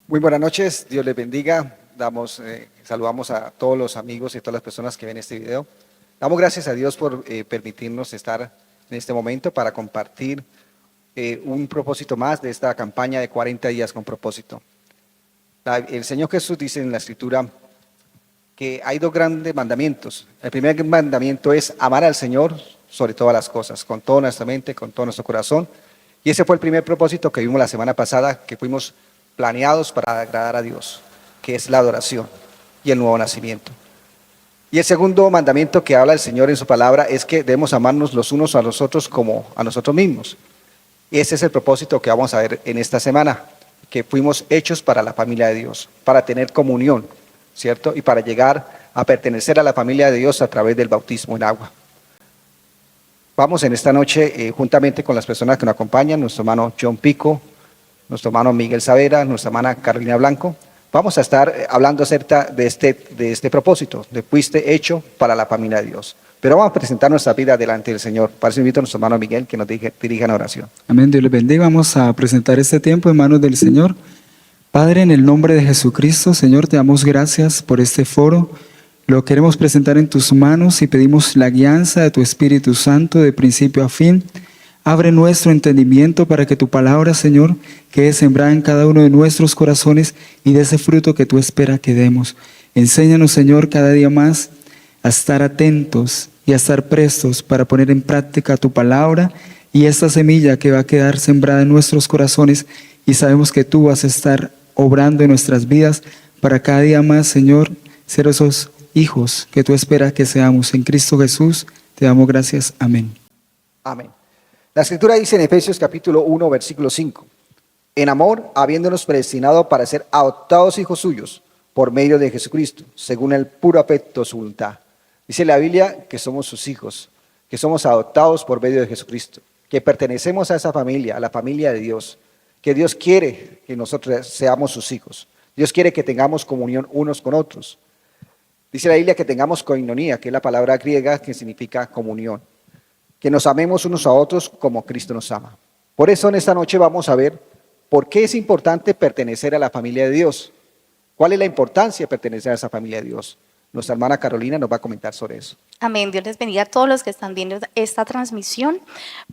Muy buenas noches, Dios les bendiga. Saludamos a todos los amigos y todas las personas que ven este video. Damos gracias a Dios por permitirnos estar en este momento para compartir un propósito más de esta campaña de 40 días con propósito. El Señor Jesús dice en la Escritura que hay dos grandes mandamientos. El primer mandamiento es amar al Señor sobre todas las cosas, con toda nuestra mente, con todo nuestro corazón. Y ese fue el primer propósito que vimos la semana pasada, que fuimos planeados para agradar a Dios, que es la adoración y el nuevo nacimiento. Y el segundo mandamiento que habla el Señor en su palabra es que debemos amarnos los unos a los otros como a nosotros mismos. Y ese es el propósito que vamos a ver en esta semana, que fuimos hechos para la familia de Dios, para tener comunión, ¿cierto? Y para llegar a pertenecer a la familia de Dios a través del bautismo en agua. Vamos en esta noche, juntamente con las personas que nos acompañan, nuestro hermano John Pico, nuestro hermano Miguel Savera, nuestra hermana Carolina Blanco. Vamos a estar hablando acerca de este propósito, de fuiste hecho para la familia de Dios. Pero vamos a presentar nuestra vida delante del Señor. Para eso invito a nuestro hermano Miguel que nos dirija en oración. Amén, Dios les bendiga. Vamos a presentar este tiempo en manos del Señor. Padre, en el nombre de Jesucristo, Señor, te damos gracias por este foro. Lo queremos presentar en tus manos y pedimos la guianza de tu Espíritu Santo de principio a fin. Abre nuestro entendimiento para que tu palabra, Señor, quede sembrada en cada uno de nuestros corazones y dé ese fruto que tú esperas que demos. Enséñanos, Señor, cada día más a estar atentos y a estar prestos para poner en práctica tu palabra y esta semilla que va a quedar sembrada en nuestros corazones, y sabemos que tú vas a estar obrando en nuestras vidas para cada día más, Señor, ser esos hijos que tú esperas que seamos. En Cristo Jesús te damos gracias. Amén. Amén. La Escritura dice en Efesios capítulo 1, versículo 5, en amor, habiéndonos predestinado para ser adoptados hijos suyos por medio de Jesucristo, según el puro afecto de su voluntad. Dice la Biblia que somos sus hijos, que somos adoptados por medio de Jesucristo, que pertenecemos a esa familia, a la familia de Dios, que Dios quiere que nosotros seamos sus hijos. Dios quiere que tengamos comunión unos con otros. Dice la Biblia que tengamos koinonía, que es la palabra griega que significa comunión. Que nos amemos unos a otros como Cristo nos ama. Por eso en esta noche vamos a ver por qué es importante pertenecer a la familia de Dios. ¿Cuál es la importancia de pertenecer a esa familia de Dios? Nuestra hermana Carolina nos va a comentar sobre eso. Amén. Dios les bendiga a todos los que están viendo esta transmisión.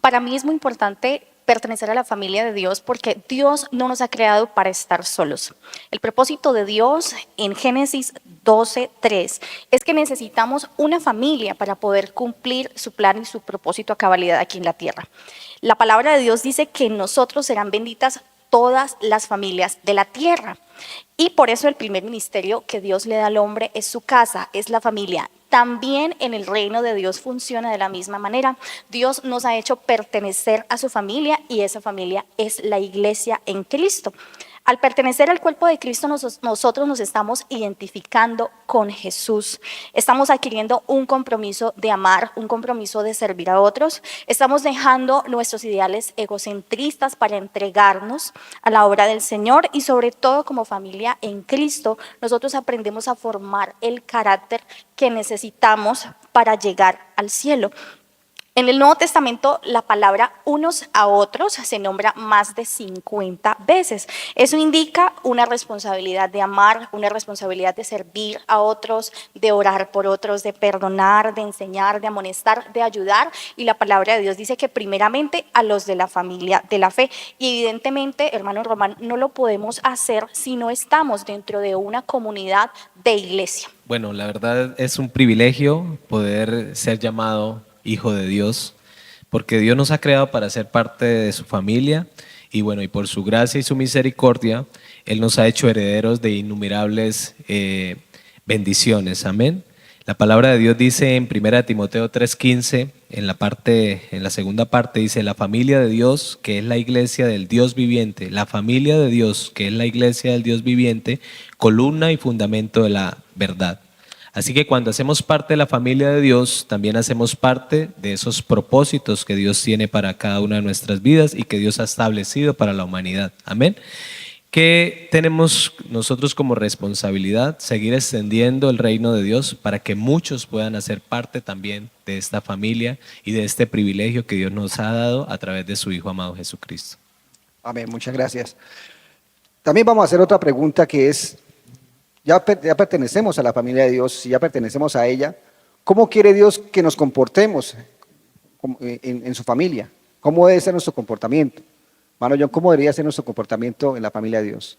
Para mí es muy importante pertenecer a la familia de Dios porque Dios no nos ha creado para estar solos. El propósito de Dios en Génesis 12:3 es que necesitamos una familia para poder cumplir su plan y su propósito a cabalidad aquí en la tierra. La palabra de Dios dice que en nosotros serán benditas todas las familias de la tierra. Y por eso el primer ministerio que Dios le da al hombre es su casa, es la familia. También en el reino de Dios funciona de la misma manera. Dios nos ha hecho pertenecer a su familia y esa familia es la iglesia en Cristo. Al pertenecer al cuerpo de Cristo, nosotros nos estamos identificando con Jesús. Estamos adquiriendo un compromiso de amar, un compromiso de servir a otros. Estamos dejando nuestros ideales egocentristas para entregarnos a la obra del Señor y sobre todo como familia en Cristo, nosotros aprendemos a formar el carácter que necesitamos para llegar al cielo. En el Nuevo Testamento la palabra unos a otros se nombra más de 50 veces. Eso indica una responsabilidad de amar, una responsabilidad de servir a otros, de orar por otros, de perdonar, de enseñar, de amonestar, de ayudar. Y la palabra de Dios dice que primeramente a los de la familia de la fe. Y evidentemente, hermano Román, no lo podemos hacer si no estamos dentro de una comunidad de iglesia. Bueno, la verdad es un privilegio poder ser llamado hijo de Dios, porque Dios nos ha creado para ser parte de su familia y bueno, y por su gracia y su misericordia, Él nos ha hecho herederos de innumerables bendiciones, amén. La palabra de Dios dice en 1 Timoteo 3:15, en la segunda parte dice, la familia de Dios, que es la iglesia del Dios viviente, la familia de Dios, que es la iglesia del Dios viviente, columna y fundamento de la verdad. Así que cuando hacemos parte de la familia de Dios, también hacemos parte de esos propósitos que Dios tiene para cada una de nuestras vidas y que Dios ha establecido para la humanidad. Amén. ¿Qué tenemos nosotros como responsabilidad? Seguir extendiendo el reino de Dios para que muchos puedan hacer parte también de esta familia y de este privilegio que Dios nos ha dado a través de su Hijo amado Jesucristo. Amén, muchas gracias. También vamos a hacer otra pregunta que es, ya pertenecemos a la familia de Dios, si ya pertenecemos a ella, ¿cómo quiere Dios que nos comportemos en su familia? ¿Cómo debe ser nuestro comportamiento? Hermano John, ¿cómo debería ser nuestro comportamiento en la familia de Dios?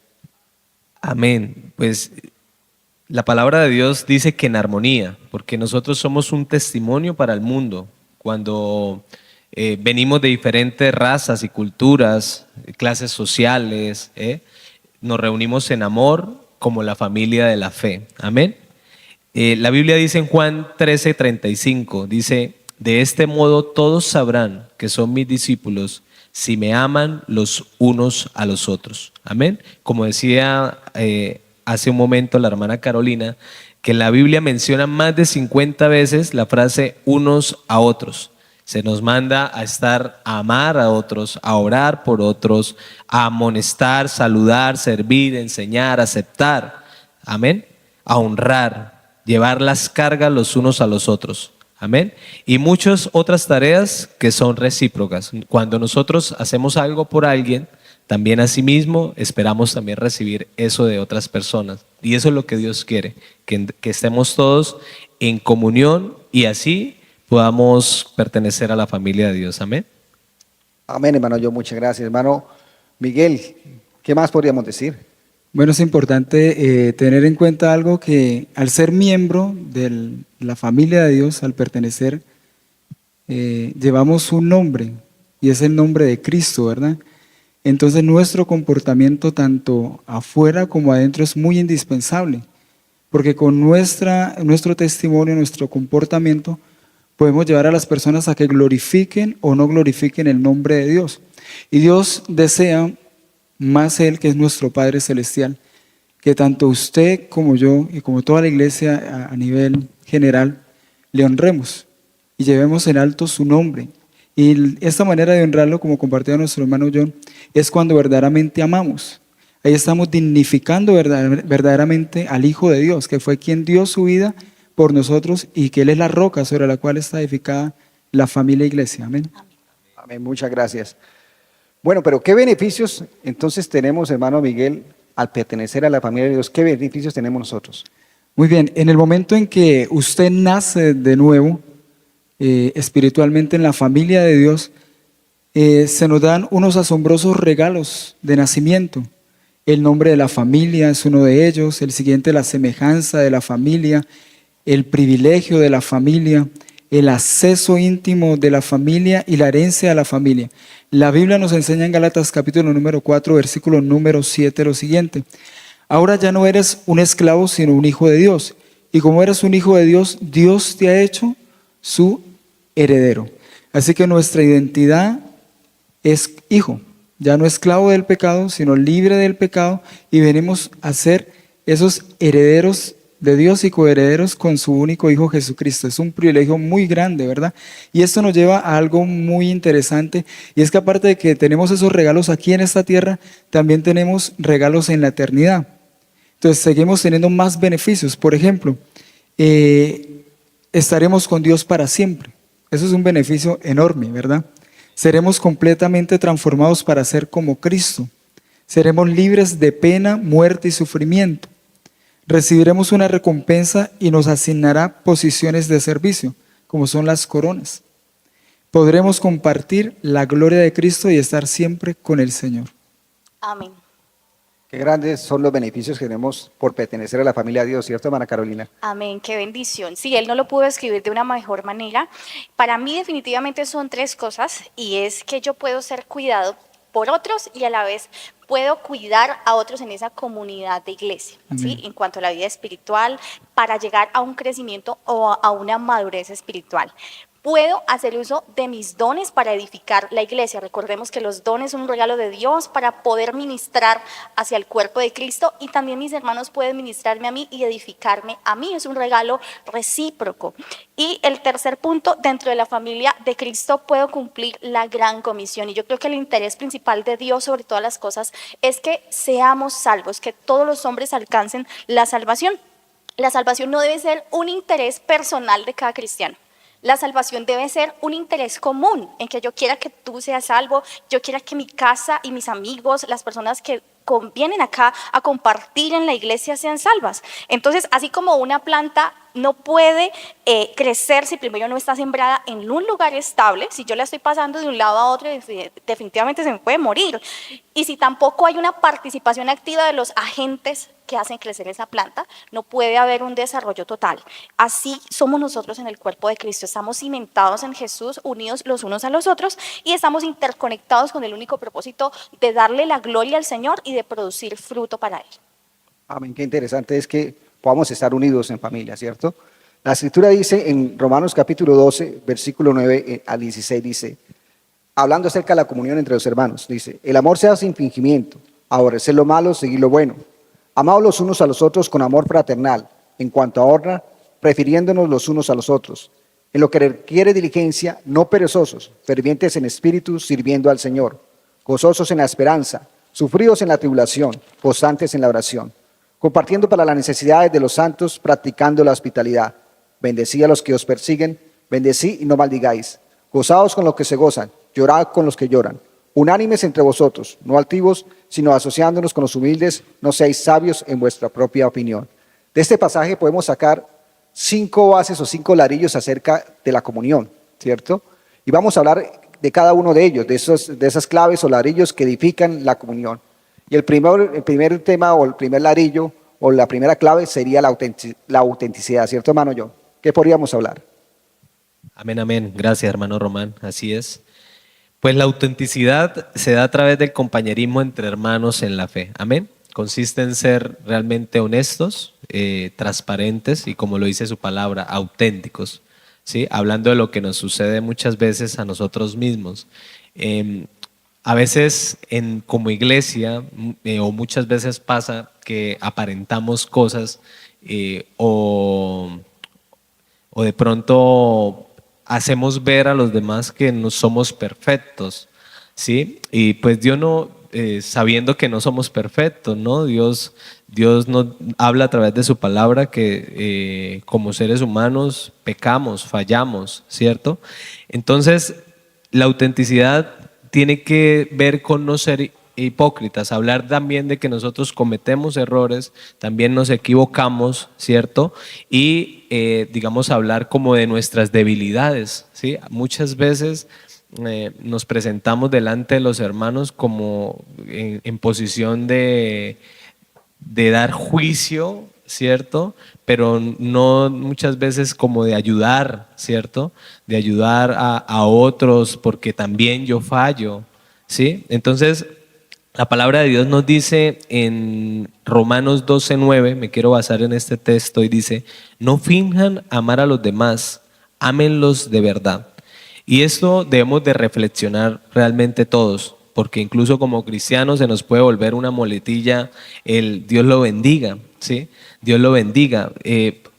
Amén. Pues la palabra de Dios dice que en armonía, porque nosotros somos un testimonio para el mundo. Cuando venimos de diferentes razas y culturas, clases sociales, nos reunimos en amor como la familia de la fe. Amén. La Biblia dice en Juan 13:35, dice, de este modo todos sabrán que son mis discípulos si me aman los unos a los otros. Amén. Como decía hace un momento la hermana Carolina, que la Biblia menciona más de 50 veces la frase unos a otros. Se nos manda a amar a otros, a orar por otros, a amonestar, saludar, servir, enseñar, aceptar. Amén. A honrar, llevar las cargas los unos a los otros. Amén. Y muchas otras tareas que son recíprocas. Cuando nosotros hacemos algo por alguien, también asimismo esperamos también recibir eso de otras personas. Y eso es lo que Dios quiere, que estemos todos en comunión y así podamos pertenecer a la familia de Dios. Amén. Amén, hermano John, muchas gracias. Hermano Miguel, ¿qué más podríamos decir? Bueno, es importante tener en cuenta algo que al ser miembro de la familia de Dios, al pertenecer, llevamos un nombre y es el nombre de Cristo, ¿verdad? Entonces nuestro comportamiento tanto afuera como adentro es muy indispensable, porque con nuestro testimonio, nuestro comportamiento, podemos llevar a las personas a que glorifiquen o no glorifiquen el nombre de Dios. Y Dios desea, más Él que es nuestro Padre Celestial, que tanto usted como yo y como toda la iglesia a nivel general le honremos y llevemos en alto su nombre. Y esta manera de honrarlo, como compartió nuestro hermano John, es cuando verdaderamente amamos. Ahí estamos dignificando verdaderamente al Hijo de Dios, que fue quien dio su vida por nosotros y que Él es la roca sobre la cual está edificada la familia iglesia. Amén. Amén, muchas gracias. Bueno, pero ¿qué beneficios entonces tenemos, hermano Miguel, al pertenecer a la familia de Dios? ¿Qué beneficios tenemos nosotros? Muy bien, en el momento en que usted nace de nuevo, espiritualmente en la familia de Dios, se nos dan unos asombrosos regalos de nacimiento. El nombre de la familia es uno de ellos, el siguiente la semejanza de la familia, el privilegio de la familia, el acceso íntimo de la familia y la herencia de la familia. La Biblia nos enseña en Gálatas capítulo número 4, versículo número 7 lo siguiente: ahora ya no eres un esclavo sino un hijo de Dios, y como eres un hijo de Dios, Dios te ha hecho su heredero. Así que nuestra identidad es hijo, ya no esclavo del pecado, sino libre del pecado, y venimos a ser esos herederos de Dios y coherederos con su único Hijo Jesucristo. Es un privilegio muy grande, ¿verdad? Y esto nos lleva a algo muy interesante, y es que aparte de que tenemos esos regalos aquí en esta tierra, también tenemos regalos en la eternidad. Entonces seguimos teniendo más beneficios. Por ejemplo, estaremos con Dios para siempre. Eso es un beneficio enorme, ¿verdad? Seremos completamente transformados para ser como Cristo. Seremos libres de pena, muerte y sufrimiento. Recibiremos una recompensa y nos asignará posiciones de servicio, como son las coronas. Podremos compartir la gloria de Cristo y estar siempre con el Señor. Amén. Qué grandes son los beneficios que tenemos por pertenecer a la familia de Dios, ¿cierto, hermana Carolina? Amén, qué bendición. Sí, él no lo pudo escribir de una mejor manera. Para mí definitivamente son tres cosas, y es que yo puedo ser cuidado por otros y a la vez puedo cuidar a otros en esa comunidad de iglesia, ¿sí? En cuanto a la vida espiritual, para llegar a un crecimiento o a una madurez espiritual. Puedo hacer uso de mis dones para edificar la iglesia. Recordemos que los dones son un regalo de Dios para poder ministrar hacia el cuerpo de Cristo, y también mis hermanos pueden ministrarme a mí y edificarme a mí. Es un regalo recíproco. Y el tercer punto, dentro de la familia de Cristo puedo cumplir la gran comisión. Y yo creo que el interés principal de Dios sobre todas las cosas es que seamos salvos, que todos los hombres alcancen la salvación. La salvación no debe ser un interés personal de cada cristiano. La salvación debe ser un interés común, en que yo quiera que tú seas salvo, yo quiera que mi casa y mis amigos, las personas que vienen acá a compartir en la iglesia sean salvas. Entonces, así como una planta no puede crecer si primero no está sembrada en un lugar estable, si yo la estoy pasando de un lado a otro, definitivamente se me puede morir. Y si tampoco hay una participación activa de los agentes que hacen crecer esa planta, no puede haber un desarrollo total. Así somos nosotros en el cuerpo de Cristo, estamos cimentados en Jesús, unidos los unos a los otros y estamos interconectados con el único propósito de darle la gloria al Señor y de producir fruto para Él. Amén, qué interesante es que podamos estar unidos en familia, ¿cierto? La escritura dice en Romanos capítulo 12, versículo 9 al 16, dice, hablando acerca de la comunión entre los hermanos, dice, el amor sea sin fingimiento, aborrecer lo malo, seguir lo bueno, amaos los unos a los otros con amor fraternal, en cuanto a honra, prefiriéndonos los unos a los otros, en lo que requiere diligencia, no perezosos, fervientes en espíritu, sirviendo al Señor, gozosos en la esperanza, sufridos en la tribulación, constantes en la oración, compartiendo para las necesidades de los santos, practicando la hospitalidad. Bendecid a los que os persiguen, bendecid y no maldigáis. Gozaos con los que se gozan, llorad con los que lloran. Unánimes entre vosotros, no altivos, sino asociándonos con los humildes, no seáis sabios en vuestra propia opinión. De este pasaje podemos sacar 5 bases o 5 ladrillos acerca de la comunión, ¿cierto? Y vamos a hablar de cada uno de ellos, de esas claves o ladrillos que edifican la comunión. Y el primer tema o el primer ladrillo o la primera clave sería la autenticidad, ¿cierto, hermano John? ¿Qué podríamos hablar? Amén, amén. Gracias, hermano Román. Así es. Pues la autenticidad se da a través del compañerismo entre hermanos en la fe. Amén. Consiste en ser realmente honestos, transparentes y, como lo dice su palabra, auténticos, ¿sí? Hablando de lo que nos sucede muchas veces a nosotros mismos. A veces como iglesia o muchas veces pasa que aparentamos cosas o de pronto hacemos ver a los demás que no somos perfectos, ¿sí? Y pues Dios no, sabiendo que no somos perfectos, ¿no? Dios nos habla a través de su palabra que como seres humanos pecamos, fallamos, ¿cierto? Entonces, la autenticidad tiene que ver con no ser hipócritas, hablar también de que nosotros cometemos errores, también nos equivocamos, ¿cierto? Y digamos hablar como de nuestras debilidades, ¿sí? Muchas veces nos presentamos delante de los hermanos como en posición de dar juicio, ¿cierto? Pero no muchas veces como de ayudar, ¿cierto? De ayudar a otros porque también yo fallo, ¿sí? Entonces, la palabra de Dios nos dice en Romanos 12:9, me quiero basar en este texto, y dice, no finjan amar a los demás, ámenlos de verdad. Y esto debemos de reflexionar realmente todos, porque incluso como cristianos se nos puede volver una muletilla el Dios lo bendiga, ¿sí? Dios lo bendiga.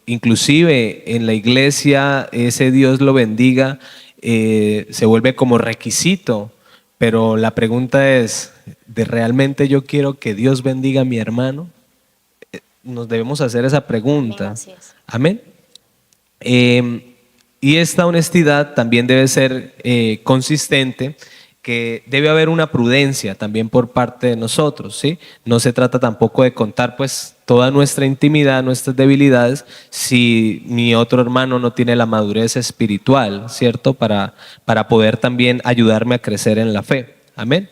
Inclusive en la iglesia ese Dios lo bendiga se vuelve como requisito, pero la pregunta es, ¿de realmente yo quiero que Dios bendiga a mi hermano? Nos debemos hacer esa pregunta. Amén. Y esta honestidad también debe ser consistente, que debe haber una prudencia también por parte de nosotros, ¿sí? No se trata tampoco de contar pues toda nuestra intimidad, nuestras debilidades, si mi otro hermano no tiene la madurez espiritual, ¿cierto? Para poder también ayudarme a crecer en la fe. Amén.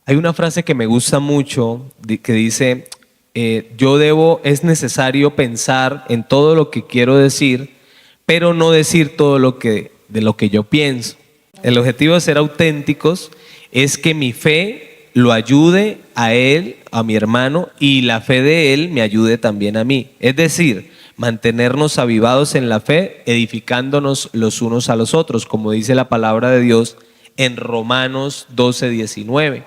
Hay una frase que me gusta mucho que dice, es necesario pensar en todo lo que quiero decir, pero no decir todo de lo que yo pienso. El objetivo de ser auténticos es que mi fe lo ayude a él, a mi hermano, y la fe de él me ayude también a mí. Es decir, mantenernos avivados en la fe, edificándonos los unos a los otros, como dice la palabra de Dios en Romanos 12:19.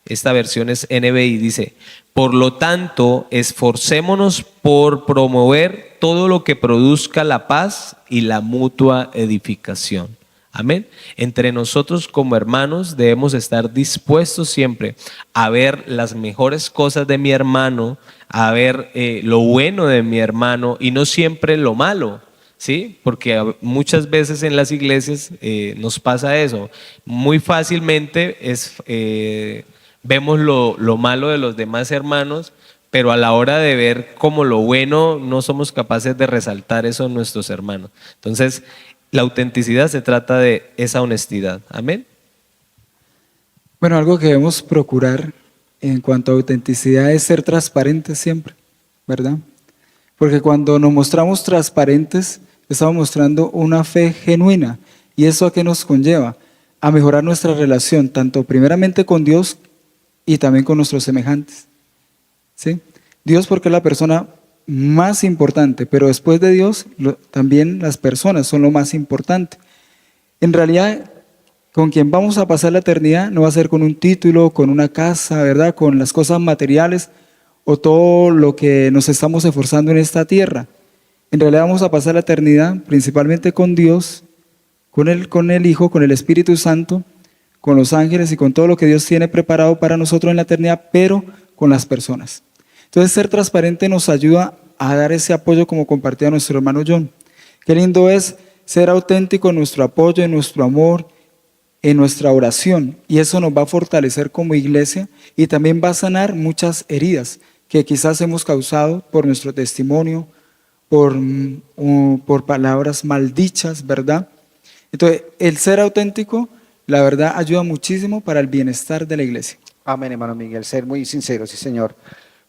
Esta versión es NBI, dice, por lo tanto, esforcémonos por promover todo lo que produzca la paz y la mutua edificación. Amén. Entre nosotros como hermanos debemos estar dispuestos siempre a ver las mejores cosas de mi hermano, a ver lo bueno de mi hermano y no siempre lo malo, ¿sí? Porque muchas veces en las iglesias nos pasa eso. Muy fácilmente es vemos lo malo de los demás hermanos, pero a la hora de ver como lo bueno, no somos capaces de resaltar eso en nuestros hermanos. Entonces, la autenticidad se trata de esa honestidad. Amén. Bueno, algo que debemos procurar en cuanto a autenticidad es ser transparentes siempre, ¿verdad? Porque cuando nos mostramos transparentes, estamos mostrando una fe genuina. ¿Y eso a qué nos conlleva? A mejorar nuestra relación, tanto primeramente con Dios y también con nuestros semejantes. ¿Sí? Dios porque es la persona más importante, pero después de Dios, también las personas son lo más importante. En realidad, con quien vamos a pasar la eternidad no va a ser con un título, con una casa, ¿verdad? Con las cosas materiales o todo lo que nos estamos esforzando en esta tierra. En realidad vamos a pasar la eternidad principalmente con Dios, con el Hijo, con el Espíritu Santo, con los ángeles y con todo lo que Dios tiene preparado para nosotros en la eternidad, pero con las personas. Entonces ser transparente nos ayuda a dar ese apoyo como compartía nuestro hermano John. Qué lindo es ser auténtico en nuestro apoyo, en nuestro amor, en nuestra oración, y eso nos va a fortalecer como iglesia y también va a sanar muchas heridas que quizás hemos causado por nuestro testimonio, por palabras maldichas, ¿verdad? Entonces, el ser auténtico, la verdad, ayuda muchísimo para el bienestar de la iglesia. Amén, hermano Miguel, ser muy sincero, sí, señor.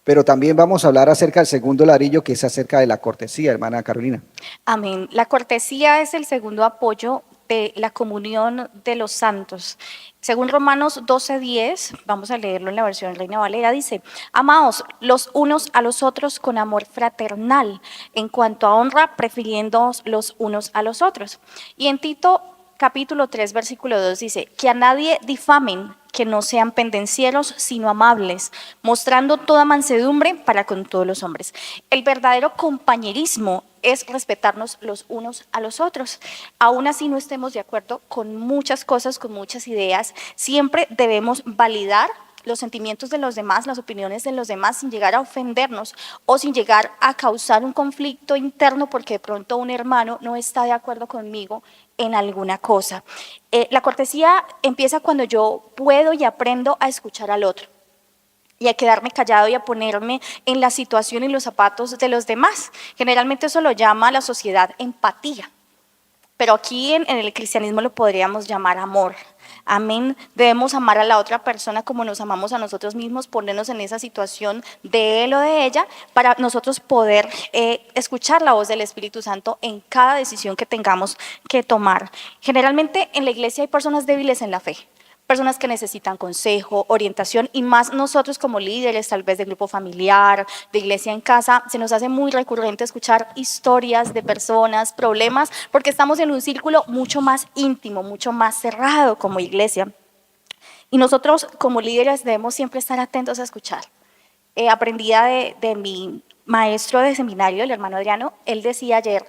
Pero también vamos a hablar acerca del segundo ladrillo, que es acerca de la cortesía, hermana Carolina. Amén. La cortesía es el segundo apoyo de la comunión de los santos. Según Romanos 12:10, vamos a leerlo en la versión Reina Valera, dice: amaos los unos a los otros con amor fraternal, en cuanto a honra, prefiriéndoos los unos a los otros. Y en Tito capítulo 3, versículo 2 dice: que a nadie difamen, que no sean pendencieros, sino amables, mostrando toda mansedumbre para con todos los hombres. El verdadero compañerismo es respetarnos los unos a los otros. Aún así no estemos de acuerdo con muchas cosas, con muchas ideas, siempre debemos validar los sentimientos de los demás, las opiniones de los demás, sin llegar a ofendernos o sin llegar a causar un conflicto interno porque de pronto un hermano no está de acuerdo conmigo en alguna cosa. La cortesía empieza cuando yo puedo y aprendo a escuchar al otro y a quedarme callado y a ponerme en la situación y los zapatos de los demás. Generalmente eso lo llama la sociedad empatía, pero aquí en el cristianismo lo podríamos llamar amor. Amén. Debemos amar a la otra persona como nos amamos a nosotros mismos, ponernos en esa situación de él o de ella para nosotros poder escuchar la voz del Espíritu Santo en cada decisión que tengamos que tomar. Generalmente en la iglesia hay personas débiles en la fe, personas que necesitan consejo, orientación, y más nosotros como líderes, tal vez de grupo familiar, de iglesia en casa, se nos hace muy recurrente escuchar historias de personas, problemas, porque estamos en un círculo mucho más íntimo, mucho más cerrado como iglesia. Y nosotros como líderes debemos siempre estar atentos a escuchar. Aprendía de mi maestro de seminario, el hermano Adriano. Él decía ayer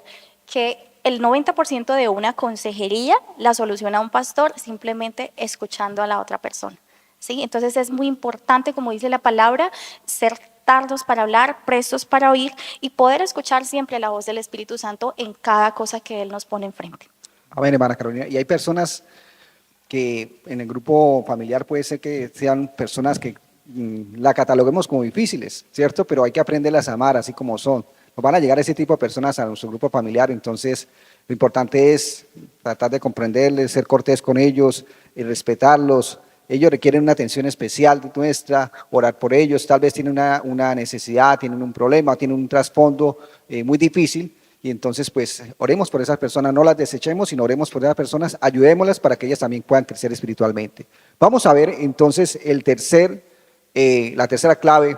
que el 90% de una consejería la soluciona un pastor simplemente escuchando a la otra persona, ¿sí? Entonces es muy importante, como dice la palabra, ser tardos para hablar, prestos para oír y poder escuchar siempre la voz del Espíritu Santo en cada cosa que Él nos pone enfrente. Amén, hermana Carolina. Y hay personas que en el grupo familiar puede ser que sean personas que la cataloguemos como difíciles, ¿cierto? Pero hay que aprenderlas a amar así como son. Nos van a llegar ese tipo de personas a nuestro grupo familiar, entonces lo importante es tratar de comprenderles, ser cortés con ellos, respetarlos. Ellos requieren una atención especial nuestra, orar por ellos, tal vez tienen una necesidad, tienen un problema, tienen un trasfondo muy difícil, y entonces pues oremos por esas personas, no las desechemos, sino oremos por esas personas, ayudémoslas para que ellas también puedan crecer espiritualmente. Vamos a ver entonces la tercera clave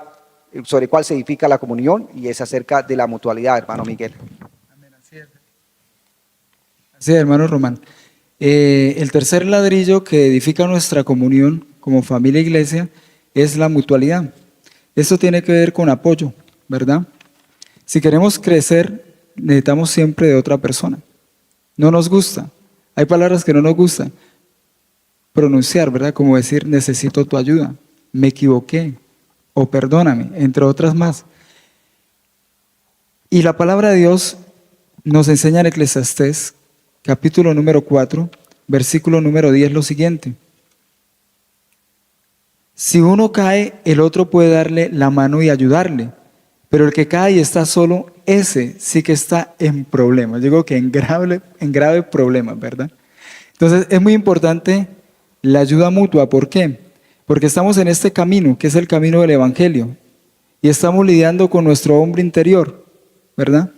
sobre cuál se edifica la comunión, y es acerca de la mutualidad, hermano Miguel. Así es, hermano Román. El tercer ladrillo que edifica nuestra comunión como familia e iglesia es la mutualidad. Esto tiene que ver con apoyo, ¿verdad? Si queremos crecer, necesitamos siempre de otra persona. No nos gusta. Hay palabras que no nos gustan pronunciar, ¿verdad? Como decir, necesito tu ayuda, me equivoqué, o perdóname, entre otras más. Y la palabra de Dios nos enseña en Eclesiastés, capítulo número 4, versículo número 10, lo siguiente. Si uno cae, el otro puede darle la mano y ayudarle. Pero el que cae y está solo, ese sí que está en problemas. Digo que en grave problema, ¿verdad? Entonces es muy importante la ayuda mutua. ¿Por qué? Porque estamos en este camino, que es el camino del Evangelio. Y estamos lidiando con nuestro hombre interior, ¿verdad?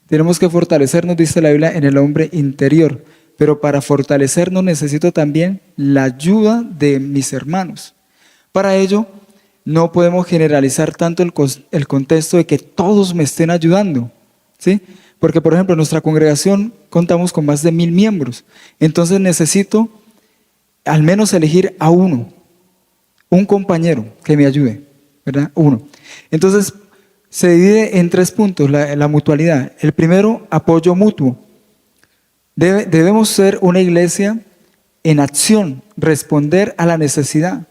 Tenemos que fortalecernos, dice la Biblia, en el hombre interior. Pero para fortalecernos necesito también la ayuda de mis hermanos. Para ello, no podemos generalizar tanto el contexto de que todos me estén ayudando, ¿sí? Porque, por ejemplo, en nuestra congregación contamos con más de 1000 miembros. Entonces necesito al menos elegir a uno, un compañero que me ayude, ¿verdad? Uno. Entonces, se divide en 3 puntos la mutualidad. El primero, apoyo mutuo. Debemos ser una iglesia en acción, responder a la necesidad,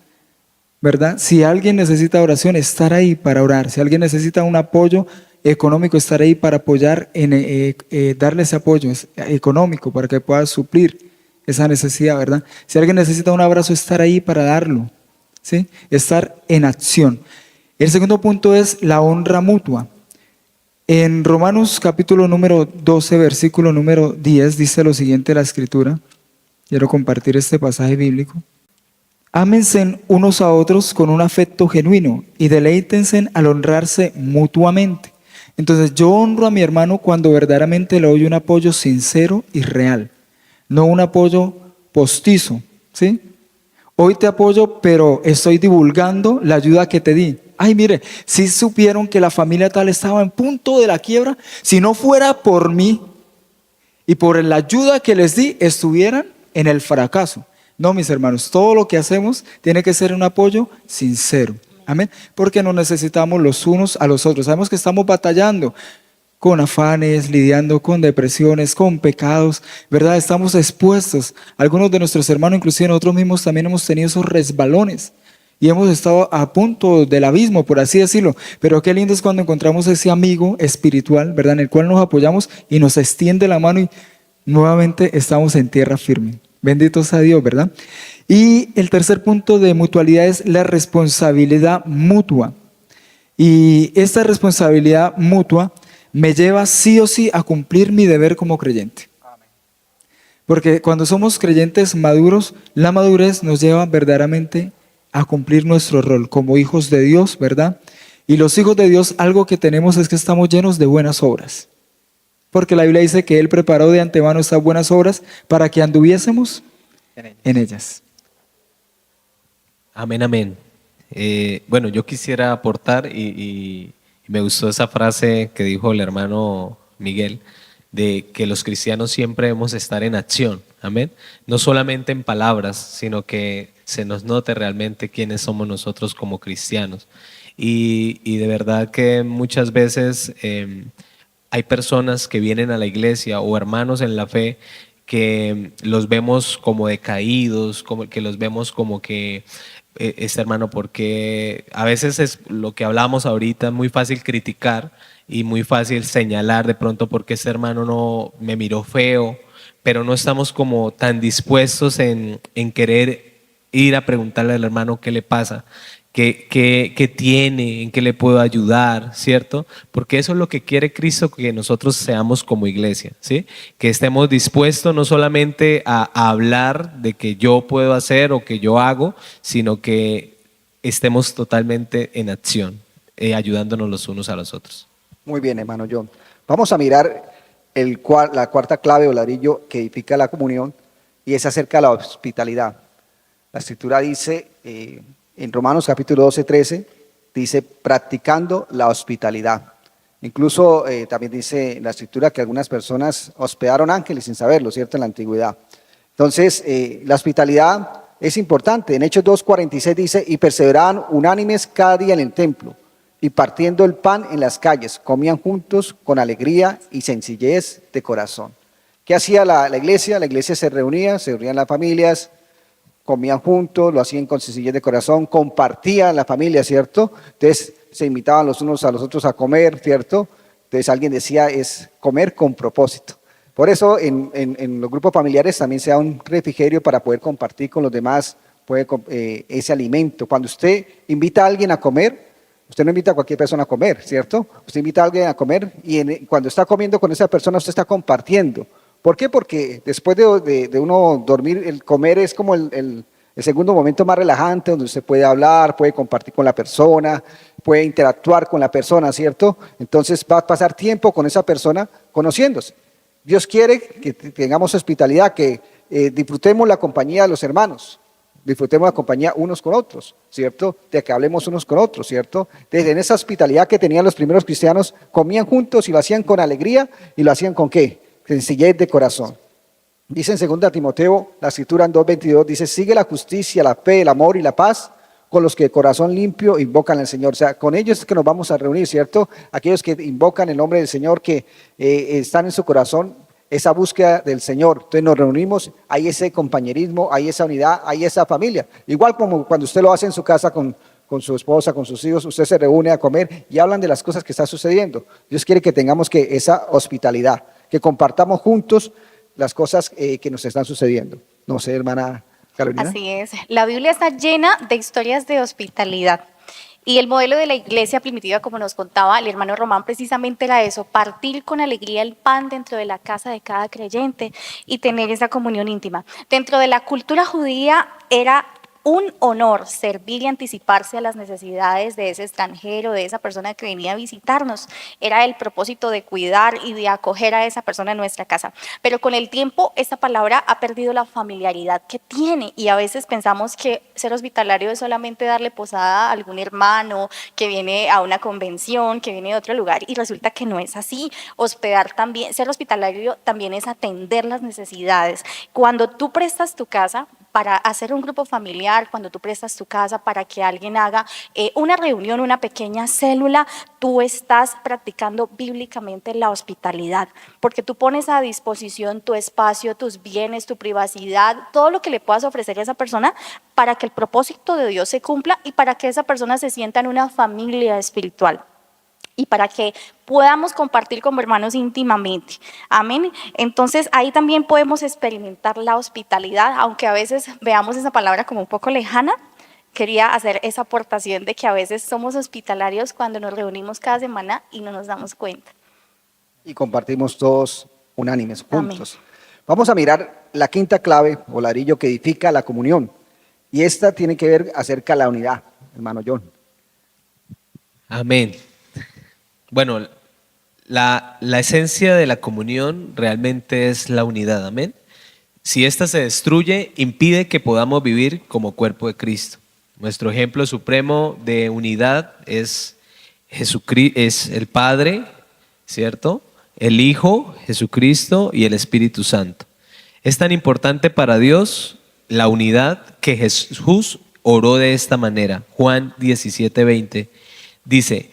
¿verdad? Si alguien necesita oración, estar ahí para orar. Si alguien necesita un apoyo económico, estar ahí para apoyar, darle ese apoyo económico para que pueda suplir esa necesidad, ¿verdad? Si alguien necesita un abrazo, estar ahí para darlo, ¿sí? Estar en acción. El segundo punto es la honra mutua. En Romanos capítulo número 12, versículo número 10, dice lo siguiente la Escritura. Quiero compartir este pasaje bíblico. Ámense unos a otros con un afecto genuino y deleítense al honrarse mutuamente. Entonces yo honro a mi hermano cuando verdaderamente le doy un apoyo sincero y real, no un apoyo postizo, ¿sí? Hoy te apoyo, pero estoy divulgando la ayuda que te di. Ay, mire, si supieron que la familia tal estaba en punto de la quiebra, si no fuera por mí y por la ayuda que les di, estuvieran en el fracaso. No, mis hermanos, todo lo que hacemos tiene que ser un apoyo sincero. Amén. Porque nos necesitamos los unos a los otros. Sabemos que estamos batallando con afanes, lidiando con depresiones, con pecados, ¿verdad? Estamos expuestos. Algunos de nuestros hermanos, inclusive nosotros mismos, también hemos tenido esos resbalones y hemos estado a punto del abismo, por así decirlo. Pero qué lindo es cuando encontramos ese amigo espiritual, ¿verdad? En el cual nos apoyamos y nos extiende la mano y nuevamente estamos en tierra firme. Bendito sea Dios, ¿verdad? Y el tercer punto de mutualidad es la responsabilidad mutua. Y esta responsabilidad mutua me lleva sí o sí a cumplir mi deber como creyente. Porque cuando somos creyentes maduros, la madurez nos lleva verdaderamente a cumplir nuestro rol como hijos de Dios, ¿verdad? Y los hijos de Dios, algo que tenemos es que estamos llenos de buenas obras. Porque la Biblia dice que Él preparó de antemano estas buenas obras para que anduviésemos en ellas. Amén, amén. Bueno, yo quisiera aportar y me gustó esa frase que dijo el hermano Miguel, de que los cristianos siempre debemos estar en acción, amén. No solamente en palabras, sino que se nos note realmente quiénes somos nosotros como cristianos. Y de verdad que muchas veces hay personas que vienen a la iglesia o hermanos en la fe que los vemos como decaídos, como que los vemos como que este hermano, porque a veces es lo que hablamos ahorita, muy fácil criticar y muy fácil señalar de pronto porque este hermano no me miró feo, pero no estamos como tan dispuestos en querer ir a preguntarle al hermano qué le pasa, qué tiene, en qué le puedo ayudar, ¿cierto? Porque eso es lo que quiere Cristo, que nosotros seamos como iglesia, ¿sí? Que estemos dispuestos no solamente a hablar de que yo puedo hacer o que yo hago, sino que estemos totalmente en acción, ayudándonos los unos a los otros. Muy bien, hermano John. Vamos a mirar la cuarta clave o ladrillo que edifica la comunión y es acerca de la hospitalidad. La Escritura dice en Romanos capítulo 12, 13, dice practicando la hospitalidad. Incluso también dice la Escritura que algunas personas hospedaron ángeles sin saberlo, ¿cierto? En la antigüedad. Entonces, la hospitalidad es importante. En Hechos 2:46 dice, y perseveraban unánimes cada día en el templo, y partiendo el pan en las calles, comían juntos con alegría y sencillez de corazón. ¿Qué hacía la iglesia? La iglesia se reunían las familias, comían juntos, lo hacían con sencillez de corazón, compartían la familia, ¿cierto? Entonces se invitaban los unos a los otros a comer, ¿cierto? Entonces alguien decía, es comer con propósito. Por eso en los grupos familiares también se da un refrigerio para poder compartir con los demás ese alimento. Cuando usted invita a alguien a comer, usted no invita a cualquier persona a comer, ¿cierto? Usted invita a alguien a comer y cuando está comiendo con esa persona, usted está compartiendo. ¿Por qué? Porque después de uno dormir, el comer es como el segundo momento más relajante, donde usted puede hablar, puede compartir con la persona, puede interactuar con la persona, ¿cierto? Entonces va a pasar tiempo con esa persona conociéndose. Dios quiere que tengamos hospitalidad, que disfrutemos la compañía de los hermanos. Disfrutemos la compañía unos con otros, ¿cierto? De que hablemos unos con otros, ¿cierto? Desde en esa hospitalidad que tenían los primeros cristianos, comían juntos y lo hacían con alegría y lo hacían con ¿qué? Sencillez de corazón. Dice en 2 Timoteo, la escritura en 2:22, dice, sigue la justicia, la fe, el amor y la paz con los que de corazón limpio invocan al Señor. O sea, con ellos es que nos vamos a reunir, ¿cierto? Aquellos que invocan el nombre del Señor, que están en su corazón, esa búsqueda del Señor. Entonces nos reunimos, hay ese compañerismo, hay esa unidad, hay esa familia. Igual como cuando usted lo hace en su casa con su esposa, con sus hijos, usted se reúne a comer y hablan de las cosas que están sucediendo. Dios quiere que tengamos esa hospitalidad, que compartamos juntos las cosas que nos están sucediendo. No sé, hermana Carolina. Así es. La Biblia está llena de historias de hospitalidad. Y el modelo de la iglesia primitiva, como nos contaba el hermano Román, precisamente era eso, partir con alegría el pan dentro de la casa de cada creyente y tener esa comunión íntima. Dentro de la cultura judía era un honor servir y anticiparse a las necesidades de ese extranjero, de esa persona que venía a visitarnos. Era el propósito de cuidar y de acoger a esa persona en nuestra casa. Pero con el tiempo, esta palabra ha perdido la familiaridad que tiene y a veces pensamos que ser hospitalario es solamente darle posada a algún hermano que viene a una convención, que viene de otro lugar, y resulta que no es así. Hospedar también, ser hospitalario también es atender las necesidades. Cuando tú prestas tu casa para hacer un grupo familiar, cuando tú prestas tu casa para que alguien haga una reunión, una pequeña célula, tú estás practicando bíblicamente la hospitalidad, porque tú pones a disposición tu espacio, tus bienes, tu privacidad, todo lo que le puedas ofrecer a esa persona para que el propósito de Dios se cumpla y para que esa persona se sienta en una familia espiritual. Y para que podamos compartir como hermanos íntimamente. Amén. Entonces ahí también podemos experimentar la hospitalidad, aunque a veces veamos esa palabra como un poco lejana. Quería hacer esa aportación de que a veces somos hospitalarios cuando nos reunimos cada semana y no nos damos cuenta. Y compartimos todos unánimes, juntos. Amén. Vamos a mirar la quinta clave o ladrillo que edifica la comunión. Y esta tiene que ver acerca de la unidad, hermano John. Amén. Bueno, la esencia de la comunión realmente es la unidad, amén. Si ésta se destruye, impide que podamos vivir como cuerpo de Cristo. Nuestro ejemplo supremo de unidad es Jesucristo, es el Padre, ¿cierto? El Hijo, Jesucristo y el Espíritu Santo. Es tan importante para Dios la unidad que Jesús oró de esta manera. Juan 17:20 dice: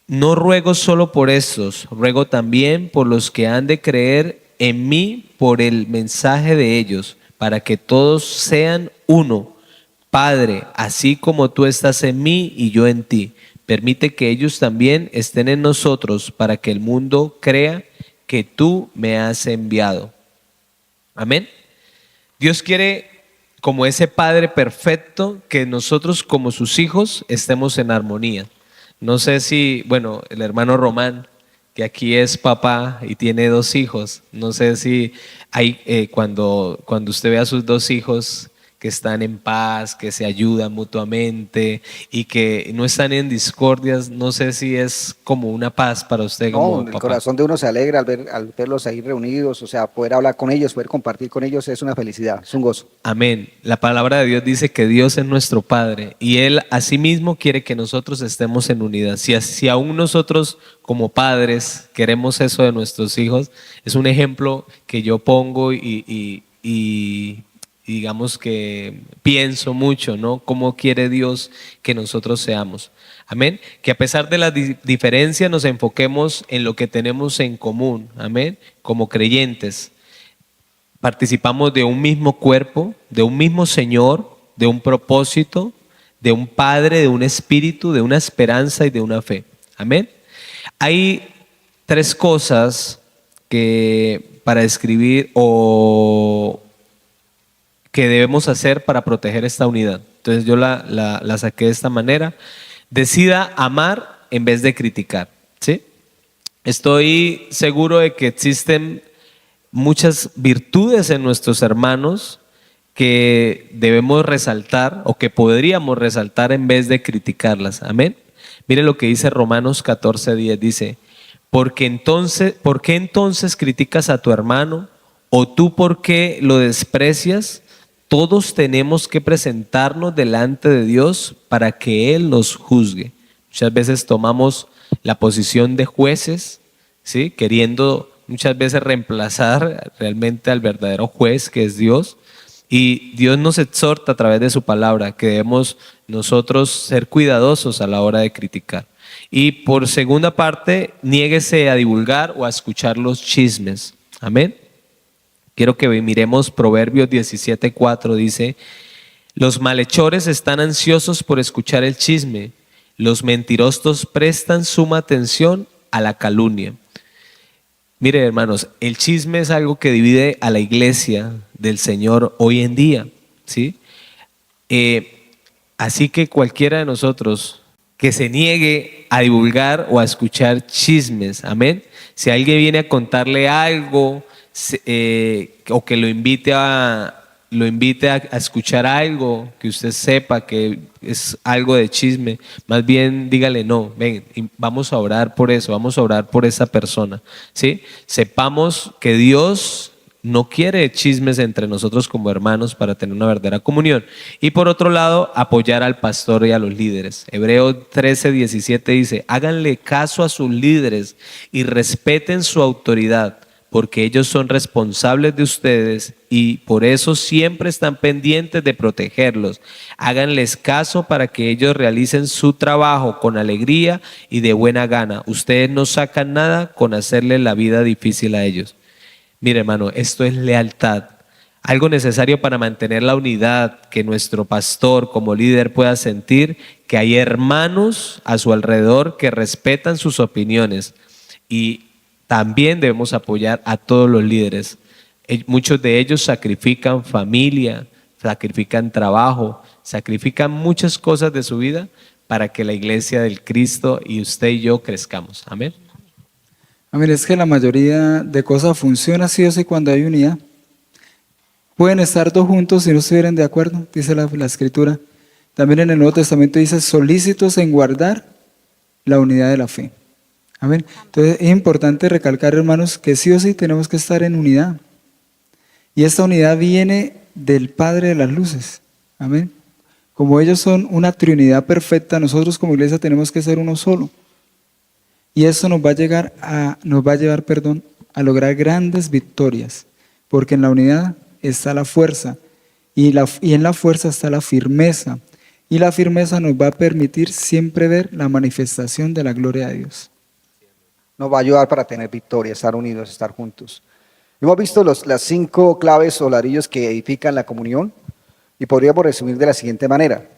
no ruego solo por estos, ruego también por los que han de creer en mí por el mensaje de ellos, para que todos sean uno. Padre, así como tú estás en mí y yo en ti, permite que ellos también estén en nosotros para que el mundo crea que tú me has enviado. Amén. Dios quiere, como ese Padre perfecto, que nosotros como sus hijos estemos en armonía. No sé si, bueno, el hermano Román, que aquí es papá y tiene 2 hijos, no sé si hay, cuando usted ve a sus 2 hijos que están en paz, que se ayudan mutuamente y que no están en discordias, no sé si es como una paz para usted como No, el papá. corazón de uno se alegra al verlos ahí reunidos, o sea, poder hablar con ellos, poder compartir con ellos es una felicidad, es un gozo. Amén. La palabra de Dios dice que Dios es nuestro Padre y Él asimismo quiere que nosotros estemos en unidad. Si aún nosotros como padres queremos eso de nuestros hijos, es un ejemplo que yo pongo y digamos que pienso mucho, ¿no? Cómo quiere Dios que nosotros seamos. Amén. Que a pesar de las diferencias nos enfoquemos en lo que tenemos en común. Amén. Como creyentes. Participamos de un mismo cuerpo, de un mismo Señor, de un propósito, de un Padre, de un Espíritu, de una esperanza y de una fe. Amén. Hay 3 cosas que para describir o que debemos hacer para proteger esta unidad. Entonces yo la saqué de esta manera. Decida amar en vez de criticar, ¿sí? Estoy seguro de que existen muchas virtudes en nuestros hermanos que debemos resaltar o que podríamos resaltar en vez de criticarlas. Amén. Mire lo que dice Romanos 14:10, dice: ¿por qué entonces criticas a tu hermano? ¿O tú por qué lo desprecias? Todos tenemos que presentarnos delante de Dios para que Él nos juzgue. Muchas veces tomamos la posición de jueces, ¿sí? Queriendo muchas veces reemplazar realmente al verdadero juez, que es Dios. Y Dios nos exhorta a través de su palabra que debemos nosotros ser cuidadosos a la hora de criticar. Y por segunda parte, niéguese a divulgar o a escuchar los chismes. Amén. Quiero que miremos Proverbios 17:4, dice: los malhechores están ansiosos por escuchar el chisme, los mentirosos prestan suma atención a la calumnia. Mire, hermanos, el chisme es algo que divide a la iglesia del Señor hoy en día, ¿sí? Así que cualquiera de nosotros que se niegue a divulgar o a escuchar chismes, amén. Si alguien viene a contarle algo, o que lo invite a escuchar algo que usted sepa que es algo de chisme, más bien dígale: no, ven, vamos a orar por eso, vamos a orar por esa persona, ¿sí? Sepamos que Dios no quiere chismes entre nosotros como hermanos para tener una verdadera comunión. Y por otro lado, apoyar al pastor y a los líderes. Hebreos 13:17 dice: háganle caso a sus líderes y respeten su autoridad, porque ellos son responsables de ustedes y por eso siempre están pendientes de protegerlos. Háganles caso para que ellos realicen su trabajo con alegría y de buena gana. Ustedes no sacan nada con hacerle la vida difícil a ellos. Mire, hermano, esto es lealtad. Algo necesario para mantener la unidad, que nuestro pastor como líder pueda sentir que hay hermanos a su alrededor que respetan sus opiniones. Y también debemos apoyar a todos los líderes. Muchos de ellos sacrifican familia, sacrifican trabajo, sacrifican muchas cosas de su vida para que la iglesia del Cristo y usted y yo crezcamos. Amén. Amén, es que la mayoría de cosas funciona sí o sí cuando hay unidad. Pueden estar dos juntos si no estuvieran de acuerdo, dice la Escritura. También en el Nuevo Testamento dice: solícitos en guardar la unidad de la fe. Amén. Entonces es importante recalcar, hermanos, que sí o sí tenemos que estar en unidad. Y esta unidad viene del Padre de las luces. Amén. Como ellos son una trinidad perfecta, nosotros como iglesia tenemos que ser uno solo. Y eso nos va a llevar a lograr grandes victorias, porque en la unidad está la fuerza y en la fuerza está la firmeza. Y la firmeza nos va a permitir siempre ver la manifestación de la gloria de Dios. Nos va a ayudar para tener victoria, estar unidos, estar juntos. Hemos visto las 5 claves o ladrillos que edifican la comunión y podríamos resumir de la siguiente manera.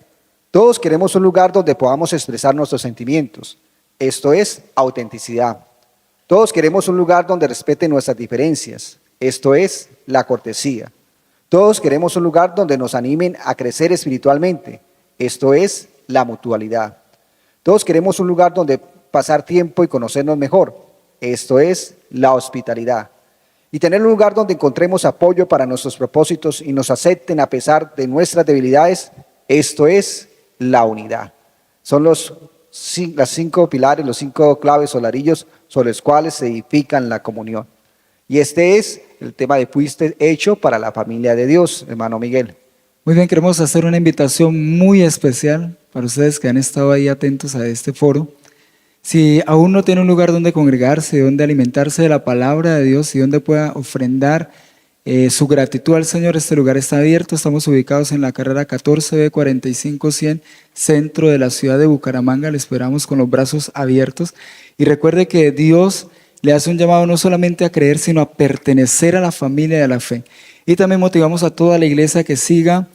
Todos queremos un lugar donde podamos expresar nuestros sentimientos. Esto es autenticidad. Todos queremos un lugar donde respeten nuestras diferencias. Esto es la cortesía. Todos queremos un lugar donde nos animen a crecer espiritualmente. Esto es la mutualidad. Todos queremos un lugar donde pasar tiempo y conocernos mejor. Esto es la hospitalidad. Y tener un lugar donde encontremos apoyo para nuestros propósitos y nos acepten a pesar de nuestras debilidades. Esto es la unidad. Son las 5 pilares, los 5 claves o ladrillos sobre los cuales se edifican la comunión. Y este es el tema de fuiste hecho para la familia de Dios, hermano Miguel. Muy bien, queremos hacer una invitación muy especial para ustedes que han estado ahí atentos a este foro. Si aún no tiene un lugar donde congregarse, donde alimentarse de la palabra de Dios y donde pueda ofrendar su gratitud al Señor, este lugar está abierto. Estamos ubicados en la carrera 14B 45100, centro de la ciudad de Bucaramanga. Le esperamos con los brazos abiertos. Y recuerde que Dios le hace un llamado no solamente a creer, sino a pertenecer a la familia de la fe. Y también motivamos a toda la iglesia que siga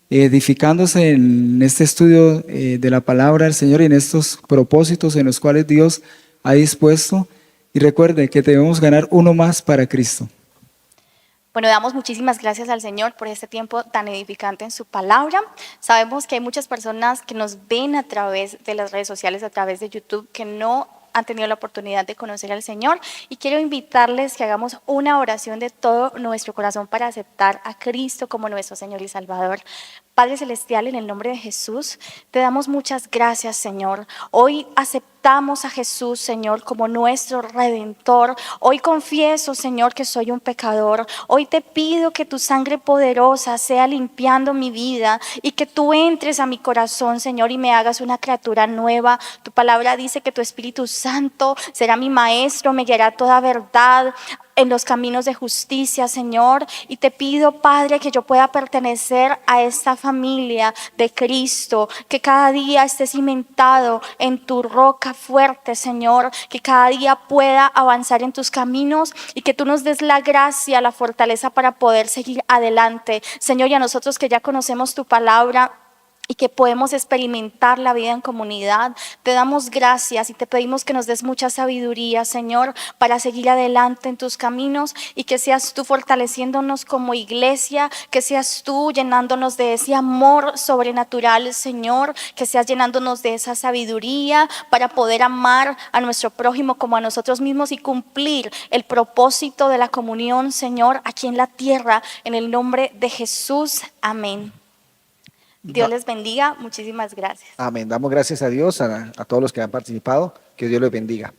edificándose en este estudio de la palabra del Señor y en estos propósitos en los cuales Dios ha dispuesto. Y recuerde que debemos ganar uno más para Cristo. Bueno, damos muchísimas gracias al Señor por este tiempo tan edificante en su palabra. Sabemos que hay muchas personas que nos ven a través de las redes sociales, a través de YouTube, que no han tenido la oportunidad de conocer al Señor, y quiero invitarles que hagamos una oración de todo nuestro corazón para aceptar a Cristo como nuestro Señor y Salvador. Padre Celestial, en el nombre de Jesús, te damos muchas gracias, Señor. Hoy aceptamos a Jesús, Señor, como nuestro Redentor. Hoy confieso, Señor, que soy un pecador. Hoy te pido que tu sangre poderosa sea limpiando mi vida y que tú entres a mi corazón, Señor, y me hagas una criatura nueva. Tu palabra dice que tu Espíritu Santo será mi maestro, me guiará a toda verdad en los caminos de justicia, Señor, y te pido, Padre, que yo pueda pertenecer a esta familia de Cristo, que cada día esté cimentado en tu roca fuerte, Señor, que cada día pueda avanzar en tus caminos y que tú nos des la gracia, la fortaleza para poder seguir adelante, Señor, y a nosotros que ya conocemos tu palabra y que podemos experimentar la vida en comunidad, te damos gracias y te pedimos que nos des mucha sabiduría, Señor, para seguir adelante en tus caminos, y que seas tú fortaleciéndonos como iglesia, que seas tú llenándonos de ese amor sobrenatural, Señor, que seas llenándonos de esa sabiduría para poder amar a nuestro prójimo como a nosotros mismos y cumplir el propósito de la comunión, Señor, aquí en la tierra, en el nombre de Jesús. Amén. Dios les bendiga, muchísimas gracias. Amén. Damos gracias a Dios, a todos los que han participado. Que Dios les bendiga.